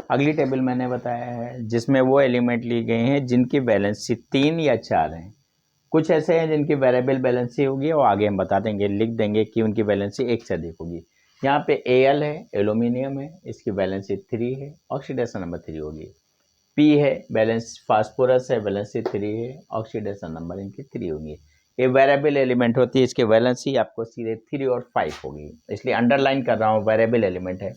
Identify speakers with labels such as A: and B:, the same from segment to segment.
A: अगली टेबल मैंने बताया है जिसमें वो एलिमेंट ली गए हैं जिनकी वैलेंसी 3 या 4 हैं। कुछ ऐसे हैं जिनकी वेरिएबल बैलेंसी होगी और आगे हम बता देंगे, लिख देंगे कि उनकी बैलेंसी 1 से अधिक होगी। यहाँ पे Al है, एल्यूमिनियम है, इसकी बैलेंसी 3 है, ऑक्सीडेशन नंबर 3 होगी। P है, बैलेंस फास्फोरस है, बैलेंसी 3 है, ऑक्सीडेशन नंबर इनकी 3 होगी। ये वेरिएबल एलिमेंट होती है, इसकी बैलेंसी आपको सीधे 3 और 5 होगी, इसलिए अंडरलाइन कर रहा हूँ, वेरिएबल एलिमेंट है।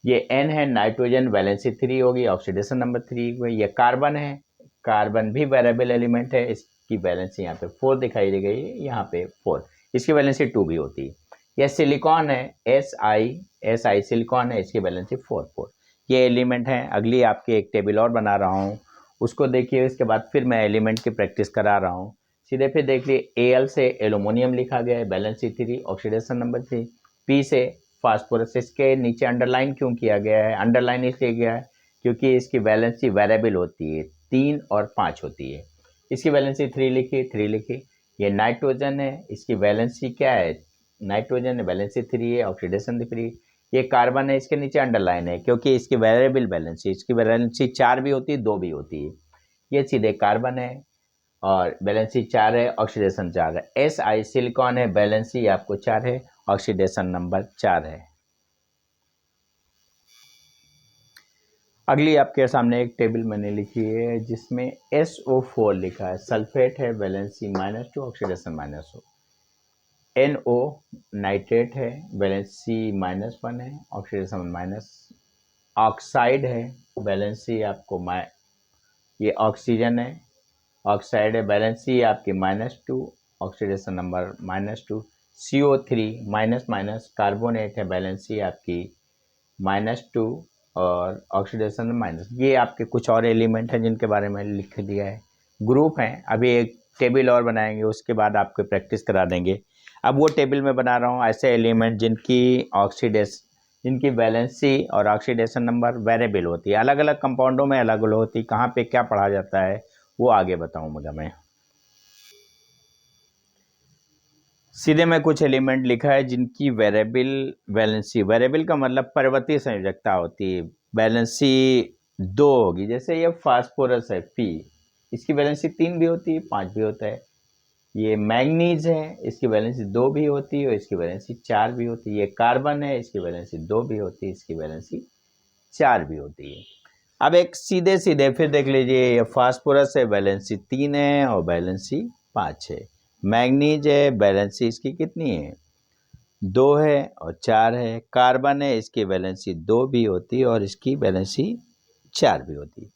A: ये N है, नाइट्रोजन, बैलेंसी 3 होगी, ऑक्सीडेशन नंबर 3 हुई। ये कार्बन है, कार्बन भी वेरिएबल एलिमेंट है, इसकी बैलेंसी यहाँ पे 4 दिखाई दी गई है, यहाँ पे 4, इसकी बैलेंसी 2 भी होती है। यह सिलिकॉन है, Si सिलिकॉन है, इसकी बैलेंसी 4 ये एलिमेंट है। अगली आपकी एक टेबल और बना रहा हूँ, उसको देखिए, इसके बाद फिर मैं एलिमेंट की प्रैक्टिस करा रहा हूँ। सीधे फिर देख लिए, Al से एल्यूमिनियम लिखा गया है, बैलेंसी 3, ऑक्सीडेशन नंबर 3। P से फास्फोरस, इसके नीचे अंडरलाइन क्यों किया गया है? अंडरलाइन इसलिए गया है क्योंकि इसकी वैलेंसी वेरिएबल होती है, 3 और 5 होती है। इसकी वैलेंसी 3 लिखी, 3 लिखी। ये नाइट्रोजन है, इसकी वैलेंसी क्या है? नाइट्रोजन है, वैलेंसी 3 है, ऑक्सीडेशन 3। ये कार्बन है, इसके नीचे अंडरलाइन है क्योंकि इसकी वेरिएबल बैलेंसी, इसकी वैलेंसी 4 भी होती है, 2 भी होती है। ये सीधे कार्बन है और बैलेंसी 4 है, ऑक्सीडेशन 4 है। Si सिलिकॉन है, बैलेंसी आपको 4 है, ऑक्सीडेशन नंबर 4 है। अगली आपके सामने एक टेबल मैंने लिखी है जिसमें SO4 लिखा है, सल्फेट है, बैलेंसी -2, ऑक्सीडेशन -2। NO नाइट्रेट है, बैलेंसी -1 है, ऑक्सीडेशन ऑक्साइड है, बैलेंसी आपको ये ऑक्सीजन है, ऑक्साइड है, बैलेंसी आपकी -2, oxidation number -2। CO3 minus carbonate है, बैलेंसी आपकी -2 और ऑक्सीडेशन माइनस। ये आपके कुछ और एलिमेंट हैं जिनके बारे में लिख दिया है, ग्रुप हैं। अभी एक टेबल और बनाएंगे, उसके बाद आपको प्रैक्टिस करा देंगे। अब वो टेबल में बना रहा हूँ ऐसे एलिमेंट जिनकी वैलेंसी और ऑक्सीडेशन नंबर वेरिएबल होती है, अलग अलग कंपाउंडों में अलग अलग होती है। कहाँ पे क्या पढ़ा जाता है वो आगे बताऊँगा मैं। सीधे में कुछ एलिमेंट लिखा है जिनकी वेरिएबल का मतलब पर्वतीय संयोजकता होती है, बैलेंसी 2 होगी। जैसे ये फास्फोरस है P, इसकी बैलेंसी 3 भी होती है, 5 भी होता है। ये मैंगनीज है, इसकी बैलेंसी 2 भी होती है और इसकी बैलेंसी 4 भी होती है। ये कार्बन है, इसकी बैलेंसी 2 भी होती है, इसकी बैलेंसी 4 भी होती है। अब एक सीधे सीधे फिर देख लीजिए, ये फास्फोरस है, बैलेंसी 3 है और बैलेंसी 5 है। मैंगनीज है, बैलेंसी इसकी कितनी है? 2 है और 4 है। कार्बन है, इसकी बैलेंसी 2 भी होती है और इसकी बैलेंसी 4 भी होती है।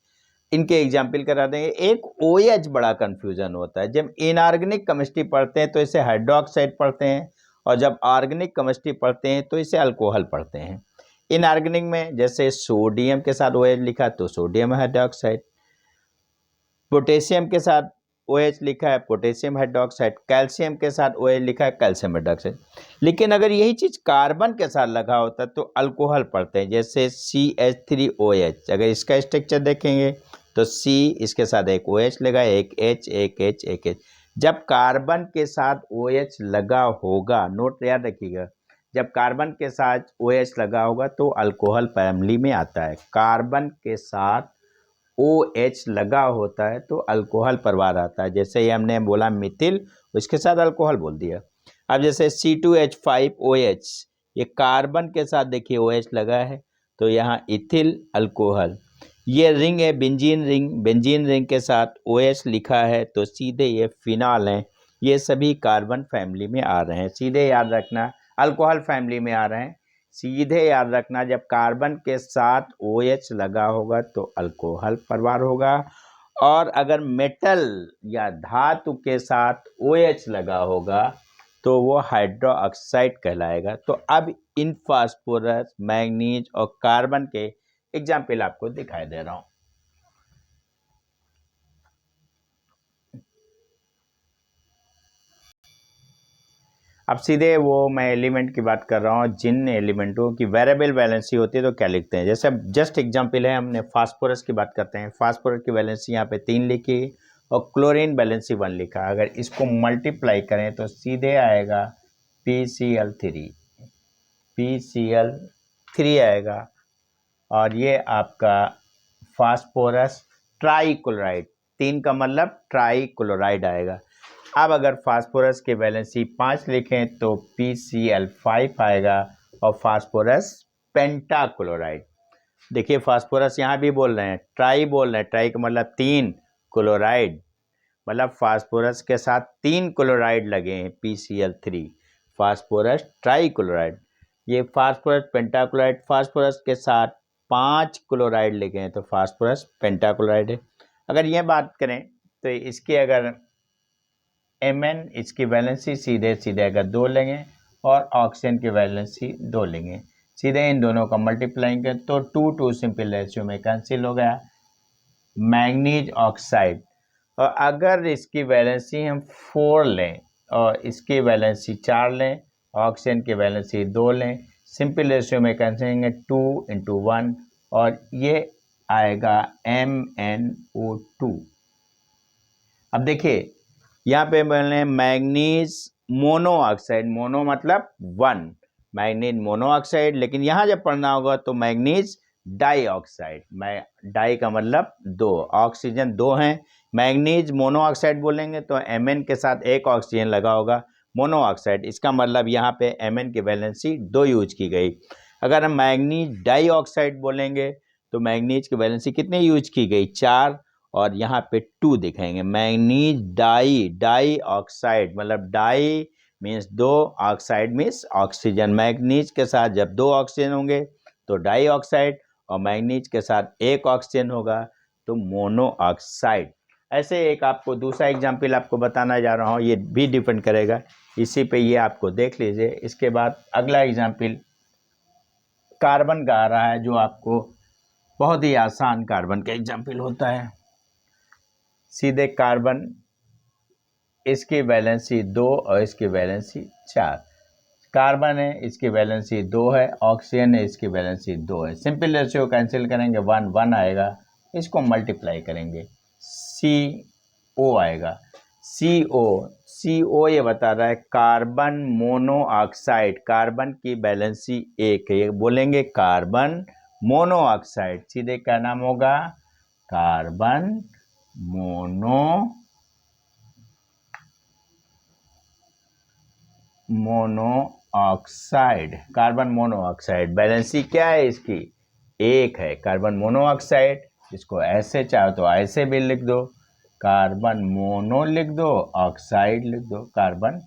A: इनके एग्जाम्पल करा देंगे। एक OH बड़ा कन्फ्यूजन होता है, जब इनऑर्गेनिक केमिस्ट्री पढ़ते हैं तो इसे हाइड्रोक्साइड पढ़ते हैं और जब ऑर्गेनिक केमिस्ट्री पढ़ते हैं तो इसे अल्कोहल पढ़ते हैं। इनऑर्गेनिक में जैसे सोडियम के साथ OH लिखा तो सोडियम हाइड्रोक्साइड, पोटेशियम के साथ OH लिखा है पोटेशियम हाइड्रोक्साइड, कैल्शियम के साथ OH लिखा है कैल्शियम हाइड्रोक्साइड। लेकिन अगर यही चीज़ कार्बन के साथ लगा होता तो अल्कोहल पढ़ते हैं, जैसे CH3OH। अगर इसका स्ट्रक्चर देखेंगे तो C, इसके साथ एक OH लगा, एक H, एक H, एक H। जब कार्बन के साथ OH लगा होगा, नोट याद रखिएगा, जब कार्बन के साथ OH लगा होगा तो अल्कोहल फैमिली में आता है। कार्बन के साथ OH लगा होता है तो अल्कोहल परिवार आता है। जैसे ये हमने बोला मिथिल, उसके साथ अल्कोहल बोल दिया। अब जैसे C2H5OH, ये कार्बन के साथ देखिए OH लगा है तो यहाँ इथिल अल्कोहल। ये रिंग है बेंजीन रिंग के साथ OH लिखा है तो सीधे ये फिनॉल है। ये सभी कार्बन फैमिली में आ रहे हैं, सीधे याद रखना अल्कोहल फैमिली में आ रहे हैं। सीधे याद रखना, जब कार्बन के साथ OH लगा होगा तो अल्कोहल परिवार होगा, और अगर मेटल या धातु के साथ OH लगा होगा तो वो हाइड्रोक्साइड कहलाएगा। तो अब इन फास्फोरस, मैंगनीज और कार्बन के एग्जाम्पल आपको दिखाई दे रहा हूँ। अब सीधे वो मैं एलिमेंट की बात कर रहा हूँ जिन एलिमेंटों की वेरिएबल वैलेंसी होती है तो क्या लिखते हैं। जैसे जस्ट एग्जांपल है, हमने फास्फोरस की बात करते हैं। फास्फोरस की वैलेंसी यहाँ पे 3 लिखी और क्लोरीन वैलेंसी 1 लिखा। अगर इसको मल्टीप्लाई करें तो सीधे आएगा PCl3 आएगा और ये आपका फास्फोरस ट्राईक्लोराइड, 3 का मतलब ट्राईक्लोराइड आएगा। अब अगर फास्फोरस के वैलेंसी 5 लिखें तो PCl5 आएगा और फास्फोरस पेंटाक्लोराइड। देखिए फास्फोरस यहाँ भी बोल रहे हैं, ट्राई बोल रहे हैं, ट्राई का मतलब 3, क्लोराइड मतलब फास्फोरस के साथ 3 क्लोराइड लगे हैं, PCl3 फास्फोरस ट्राईक्लोराइड। ये फास्फोरस पेंटाक्लोराइड, फास्फोरस के साथ 5 क्लोराइड लगे हैं तो फास्फोरस पेंटाक्लोराइड है। अगर ये बात करें तो इसके अगर Mn, इसकी वैलेंसी सीधे सीधे अगर 2 लेंगे और ऑक्सीजन की वैलेंसी 2 लेंगे, सीधे इन दोनों का मल्टीप्लाई करें तो 2 सिंपल रेशियो में कैंसिल हो गया मैंगनीज ऑक्साइड। और अगर इसकी वैलेंसी हम 4 लें और इसकी वैलेंसी 4 लें, ऑक्सीजन की वैलेंसी 2 लें, सिंपल रेशियो में कैंसिल करेंगे 2 × 1 और ये आएगा MnO2। अब देखिए यहाँ पे बोल रहे मैंगनीज मोनोऑक्साइड, मोनो मतलब 1, मैंगनीज मोनोऑक्साइड, लेकिन यहाँ जब पढ़ना होगा तो मैंगनीज डाइऑक्साइड, डाई का मतलब 2, ऑक्सीजन 2 हैं, मैंगनीज मोनोऑक्साइड बोलेंगे तो Mn के साथ एक ऑक्सीजन लगा होगा, मोनोऑक्साइड, इसका मतलब यहाँ पे Mn की वैलेंसी 2 यूज की गई। अगर हम मैंगनीज डाइऑक्साइड बोलेंगे तो मैंगनीज की वैलेंसी कितनी यूज की गई, 4, और यहाँ पे 2 दिखाएंगे। मैंगनीज डाई ऑक्साइड मतलब di means 2, oxide means oxygen, manganese के साथ जब 2 ऑक्सीजन होंगे तो डाई ऑक्साइड और मैंगनीज के साथ एक ऑक्सीजन होगा तो मोनोऑक्साइड। ऐसे एक आपको दूसरा एग्जाम्पल आपको बताना जा रहा हूँ, ये भी डिपेंड करेगा इसी पे, ये आपको देख लीजिए। इसके बाद अगला एग्जाम्पल कार्बन का आ रहा है, जो आपको बहुत ही आसान कार्बन का एग्जाम्पल होता है। सीधे कार्बन, इसकी वैलेंसी 2 और इसकी वैलेंसी 4, कार्बन है इसकी वैलेंसी 2 है, ऑक्सीजन है इसकी वैलेंसी 2 है, सिंपल रेशियो कैंसिल करेंगे 1 1 आएगा, इसको मल्टीप्लाई करेंगे CO आएगा। CO ये बता रहा है कार्बन मोनोऑक्साइड, कार्बन की वैलेंसी 1 है, ये बोलेंगे कार्बन मोनोऑक्साइड, सीधे क्या नाम होगा, carbon monoxide, carbon monoxide, valency क्या है इसकी, 1 है, कार्बन मोनोऑक्साइड, इसको ऐसे चाहो तो ऐसे भी लिख दो, कार्बन मोनो लिख दो, ऑक्साइड लिख दो, कार्बन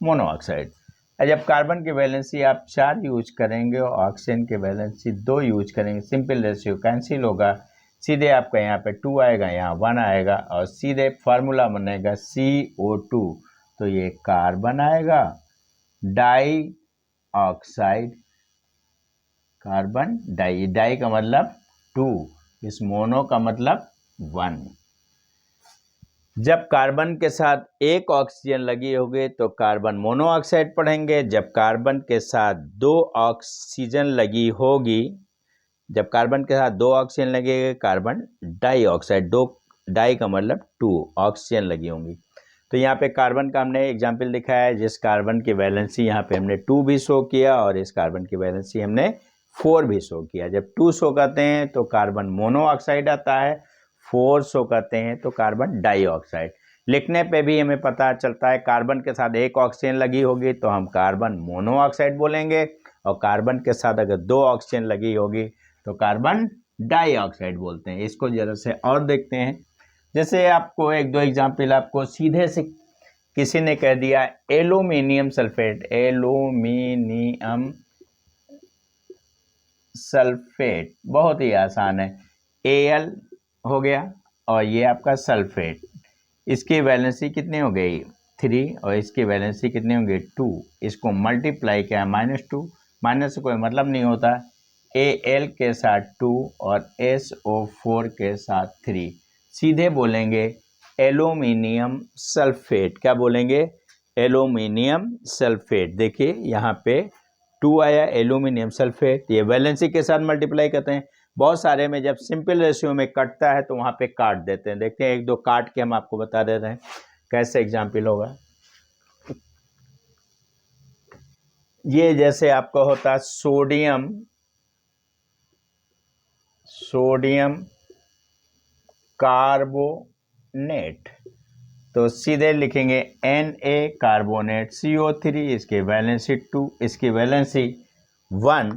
A: मोनोऑक्साइड। जब कार्बन की वैलेंसी आप 4 यूज करेंगे और ऑक्सीजन की वैलेंसी 2 यूज करेंगे, सिंपल रेशियो कैंसिल होगा, सीधे आपका यहाँ पे 2 आएगा, यहाँ 1 आएगा और सीधे फार्मूला बनेगा CO2, तो ये कार्बन आएगा, डाई ऑक्साइड, कार्बन डाई का मतलब 2, इस मोनो का मतलब 1। जब कार्बन के साथ एक ऑक्सीजन लगी होगी तो कार्बन मोनोऑक्साइड पढ़ेंगे, जब कार्बन के साथ 2 ऑक्सीजन लगी होगी, जब कार्बन के साथ 2 ऑक्सीजन लगेगा कार्बन डाइऑक्साइड, 2 डाई का मतलब 2 ऑक्सीजन लगी होंगी। तो यहाँ पे कार्बन का हमने एग्जाम्पल दिखाया है, जिस कार्बन की वैलेंसी यहाँ पे हमने 2 भी शो किया और इस कार्बन की वैलेंसी हमने 4 भी शो किया। जब 2 शो करते हैं तो कार्बन मोनोऑक्साइड आता है, 4 शो करते हैं तो कार्बन डाइऑक्साइड। लिखने पे भी हमें पता चलता है कार्बन के साथ एक ऑक्सीजन लगी होगी तो हम कार्बन मोनोऑक्साइड बोलेंगे और कार्बन के साथ अगर 2 ऑक्सीजन लगी होगी तो कार्बन डाइऑक्साइड बोलते हैं। इसको जरा से और देखते हैं, जैसे आपको 1-2 एग्जाम्पल आपको सीधे से किसी ने कह दिया एल्यूमिनियम सल्फेट, एल्यूमिनियम सल्फेट, बहुत ही आसान है, Al हो गया और ये आपका सल्फेट, इसकी वैलेंसी कितनी हो गई 3 और इसकी वैलेंसी कितनी होगी 2, इसको मल्टीप्लाई किया -2, माइनस से कोई मतलब नहीं होता, Al के साथ 2 और SO4 के साथ 3, सीधे बोलेंगे एल्यूमिनियम सल्फेट, क्या बोलेंगे, एल्यूमिनियम सल्फेट। देखिए यहाँ पे 2 आया एल्यूमिनियम सल्फेट, ये वैलेंसी के साथ मल्टीप्लाई करते हैं। बहुत सारे में जब सिंपल रेशियो में कटता है तो वहाँ पे काट देते हैं, देखते हैं 1-2 काट के हम आपको बता दे रहे हैं कैसे एग्जाम्पल होगा। ये जैसे आपका होता है सोडियम सोडियम कार्बोनेट, तो सीधे लिखेंगे Na कार्बोनेट CO3, इसकी वैलेंसी 2, इसकी वैलेंसी 1,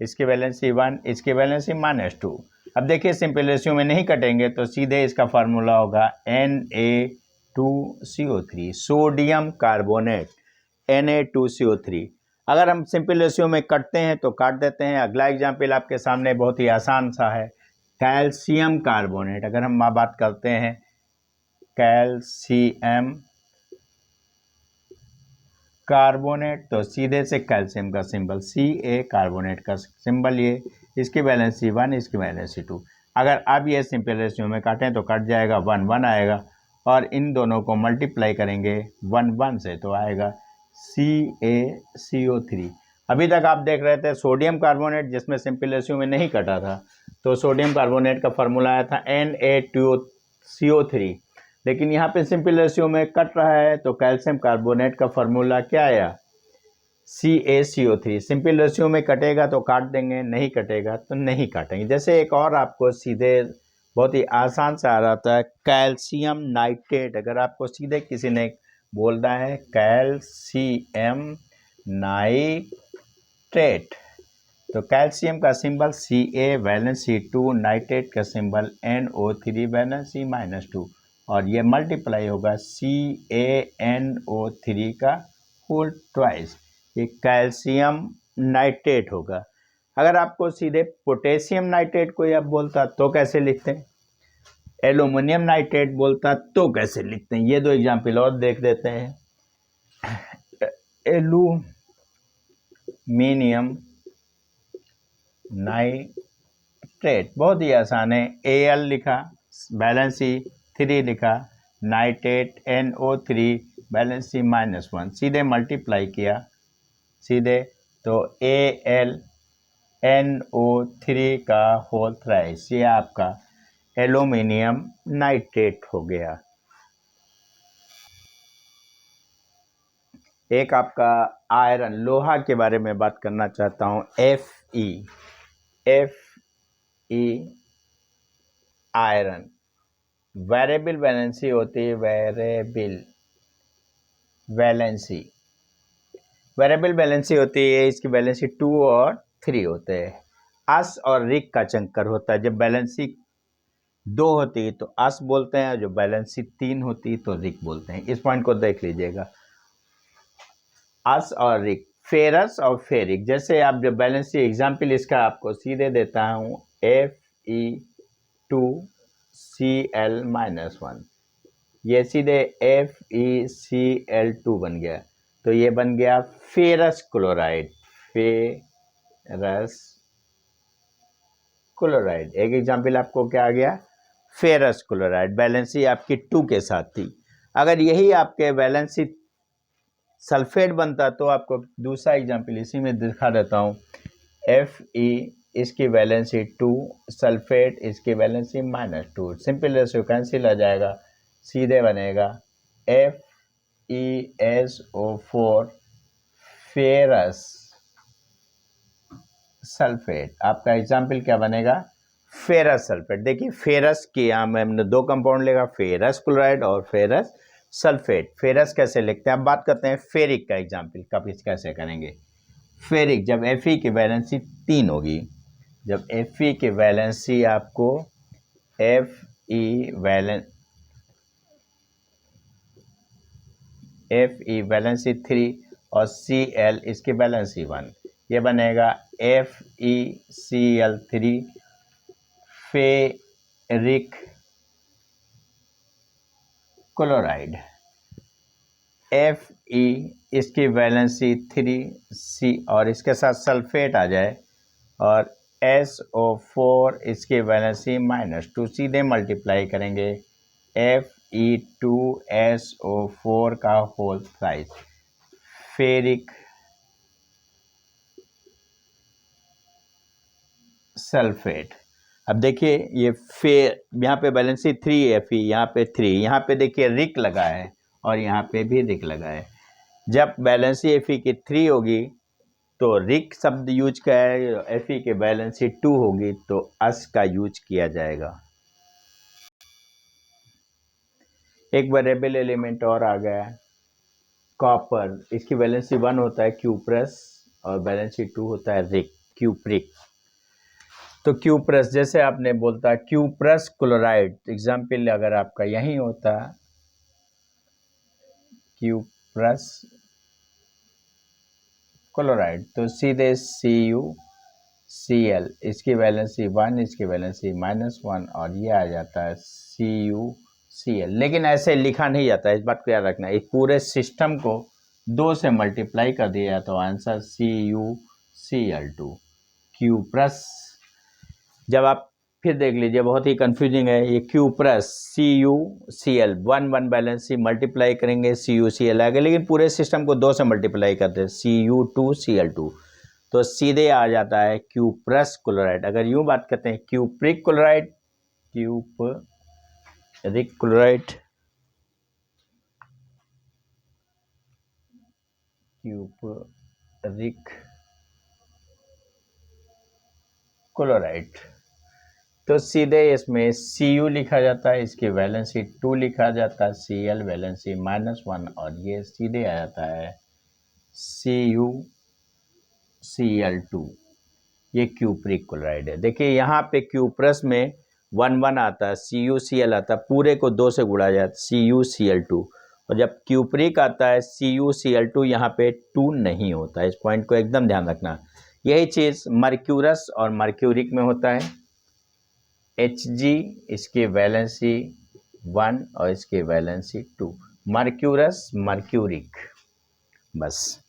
A: इसकी वैलेंसी 1, इसकी वैलेंसी -2। अब देखिए सिंपल रेशियो में नहीं कटेंगे तो सीधे इसका फार्मूला होगा Na2CO3, सोडियम कार्बोनेट Na2CO3। अगर हम सिंपल रेशियो में कटते हैं तो काट देते हैं। अगला एग्जाम्पल आपके सामने बहुत ही आसान सा है, कैल्शियम कार्बोनेट। अगर हम बात करते हैं कैल्शियम कार्बोनेट तो सीधे से कैल्शियम का सिंबल Ca, कार्बोनेट का सिंबल ये, इसकी वैलेंसी 1, इसकी वैलेंसी 2। अगर आप ये सिंपल रेशियो में काटें तो कट जाएगा, 1 1 आएगा, और इन दोनों को मल्टीप्लाई करेंगे 1 1 से तो आएगा CaCO3। अभी तक आप देख रहे थे सोडियम कार्बोनेट जिसमें सिंपल रेशियो में नहीं कटा था, तो सोडियम कार्बोनेट का फार्मूला आया था Na2CO3, लेकिन यहाँ पे सिंपल रेशियो में कट रहा है तो कैल्शियम कार्बोनेट का फार्मूला क्या आया, CaCO3। सिंपल रेशियो में कटेगा तो काट देंगे, नहीं कटेगा तो नहीं काटेंगे। जैसे एक और आपको सीधे बहुत ही आसान से आ रहा था, कैल्शियम नाइट्रेट। अगर आपको सीधे किसी ने बोलना है कैल्शियम नाइट्रेट, तो कैल्शियम का सिंबल Ca, वैलेंसी 2, नाइट्रेट का सिंबल NO3, वैलेंसी -2, और ये मल्टीप्लाई होगा CaNO3 का होल ट्वाइस, ये कैल्शियम नाइट्रेट होगा। अगर आपको सीधे पोटेशियम नाइट्रेट कोई आप बोलता तो कैसे लिखते हैं, एल्यूमिनियम नाइट्रेट बोलता तो कैसे लिखते हैं, ये दो एग्जाम्पल और देख देते हैं। एल्यूमिनियम नाइट्रेट बहुत ही आसान है, Al लिखा, बैलेंसी 3 लिखा, नाइट्रेट NO3, बैलेंसी -1, सीधे मल्टीप्लाई किया सीधे, तो AlNO3 का होल थ्राइस, ये आपका एल्यूमिनियम नाइट्रेट हो गया। एक आपका आयरन, लोहा के बारे में बात करना चाहता हूँ, Fe आयरन, वेरिएबल वैलेंसी होती है, वेरिएबल वैलेंसी होती है, इसकी वैलेंसी 2 और 3 होते हैं। अस और रिक का चंकर होता है, जब बैलेंसी 2 होती है तो अस बोलते हैं, जो बैलेंसी 3 होती है तो रिक बोलते हैं। इस पॉइंट को देख लीजिएगा, अस और रिक, फेरस और फेरिक। जैसे आप जो बैलेंसी एग्जाम्पल इसका आपको सीधे देता हूँ, Fe2Cl-1, ये सीधे FeCl2 बन गया, तो ये बन गया फेरस क्लोराइड, एक एग्जाम्पल आपको क्या आ गया, फेरस क्लोराइड, बैलेंसी आपकी 2 के साथ थी। अगर यही आपके बैलेंसी सल्फेट बनता तो आपको दूसरा एग्जाम्पल इसी में दिखा देता हूँ, Fe, इसकी वैलेंसी 2, सल्फेट, इसकी वैलेंसी -2, सिंपल रेशियो कैंसिल आ जाएगा, सीधे बनेगा FeSO4 फेरस सल्फेट। आपका एग्जाम्पल क्या बनेगा, फेरस सल्फेट। देखिए फेरस की यहाँ में हमने 2 कंपाउंड लेगा, फेरस क्लोराइड और फेरस सल्फेट। फेरस कैसे लिखते हैं, अब बात करते हैं फेरिक का एग्जाम्पल, कब इस कैसे करेंगे। फेरिक, जब Fe की वैलेंसी 3 होगी, जब Fe की वैलेंसी आपको Fe वैलेंसी 3 और Cl इसकी वैलेंसी 1, ये बनेगा FeCl3 फेरिक क्लोराइड। Fe इसकी वैलेंसी 3C और इसके साथ सल्फेट आ जाए, और SO4 इसकी वैलेंसी -2, सीधे मल्टीप्लाई करेंगे Fe2SO4 का होल थ्राइस, फेरिक सल्फेट। अब देखिए ये यहाँ पे बैलेंसी 3 है, Fe यहाँ पे 3, यहाँ पे देखिए रिक लगा है और यहाँ पे भी रिक लगा है। जब बैलेंसी Fe की 3 होगी तो रिक शब्द यूज का है, Fe के वैलेंसी 2 होगी तो अस का यूज किया जाएगा। एक वेरिएबल एलिमेंट और आ गया है कॉपर, इसकी वैलेंसी 1 होता है क्यूप्रस और वैलेंसी 2 होता है रिक, क्यूप्रिक। तो क्यूप्रस जैसे आपने बोलता क्यूप्रस क्लोराइड, एग्जाम्पल अगर आपका यही होता क्यूप्रस क्लोराइड तो सीधे CuCl, इसकी वैलेंसी 1, इसकी वैलेंसी -1 और ये आ जाता है CuCl। लेकिन ऐसे लिखा नहीं जाता है, इस बात को याद रखना। इस पूरे सिस्टम को 2 से मल्टीप्लाई कर दिया तो आंसर CuCl2 क्यूप्रस। जब आप फिर देख लीजिए, बहुत ही कंफ्यूजिंग है ये क्यूप्रस CuCl 1 बैलेंसी मल्टीप्लाई करेंगे CuCl आगे, लेकिन पूरे सिस्टम को 2 से मल्टीप्लाई करते हैं Cu2Cl2 तो सीधे आ जाता है क्यूप्रस क्लोराइड। अगर यूं बात करते हैं cupric chloride, cupric chloride, cupric chloride तो सीधे इसमें Cu लिखा जाता है, इसकी वैलेंसी 2 लिखा जाता है, Cl वैलेंसी -1 और ये सीधे आ जाता है CuCl2। ये क्यूप्रिक क्लोराइड है। देखिए यहाँ पे क्यूप्रस में 1 आता है, CuCl आता है, पूरे को 2 से गुणा जाता है CuCl2, और जब क्यूप्रिक आता है CuCl2 यहाँ पे 2 नहीं होता है। इस पॉइंट को एकदम ध्यान रखना। यही चीज़ मर्क्यूरस और मर्क्यूरिक में होता है। Hg इसकी वैलेंसी 1 और इसकी वैलेंसी 2, मर्क्यूरस मर्क्यूरिक, बस।